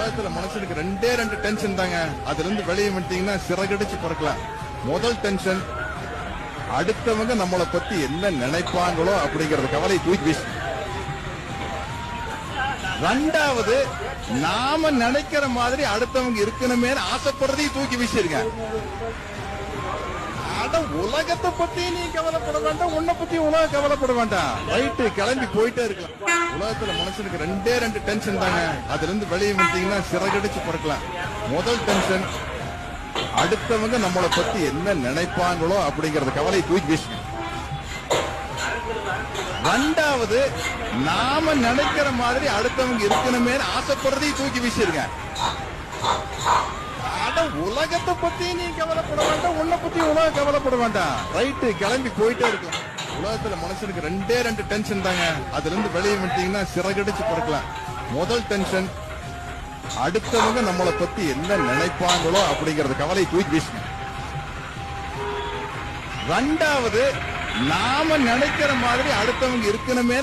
உலகத்துல மனுஷனுக்கு ரெண்டே ரெண்டு டென்ஷன் தாங்க. அதுல இருந்து வெளியே வந்துட்டீங்கன்னா சிறகடிச்சு பறக்கலாம். முதல் டென்ஷன், அடுத்தவங்க நம்மளை பத்தி என்ன நினைப்பாங்களோ அப்படிங்கறது கவலை தூக்கி வீசு. ரெண்டாவது, நாம நினைக்கிற மாதிரி அடுத்தவங்க இருக்கணுமே ஆசைப்படுறதையும் தூக்கி வீசிருங்க. உலகத்தை பத்தி நீ கவலைப்பட வேண்டாம், உன்னை பத்தி உலகம் கவலைப்பட வேண்டாம். ரைட்டு, கிளம்பி போயிட்டே இருக்கலாம். உலகத்துல மனுஷனுக்கு ரெண்டே ரெண்டு டென்ஷன் தாங்க. அதுல இருந்து வெளியே வந்துட்டீங்கன்னா சிறகடிச்சு பறக்கலாம். முதல் டென்ஷன், அடுத்தவங்க நம்மளை பத்தி என்ன நினைப்பாங்களோ அப்படிங்கறது கவலை தூக்கி வீசு. ரெண்டாவது, நாம நினைக்கிற மாதிரி அடுத்தவங்க இருக்கணுமே ஆசைப்படுறதையும் தூக்கி வீசிருங்க. உலகத்தை பத்தி நீ கவலைப்பட வேண்டாம், உன்னை பத்தி உலகம் கவலைப்பட வேண்டாம். ரைட்டு, கிளம்பி போயிட்டே இருக்கலாம். உலகத்துல மனுஷனுக்கு ரெண்டே ரெண்டு டென்ஷன் தாங்க. அதுல இருந்து வெளியே வந்துட்டீங்கன்னா சிறகடிச்சு பறக்கலாம். முதல் டென்ஷன், அடுத்தவங்க நம்மளை பத்தி என்ன நினைப்பாங்களோ அப்படிங்கறது கவலை தூக்கி வீசு. ரெண்டாவது, நாம நினைக்கிற மாதிரி அடுத்தவங்க இருக்கணுமே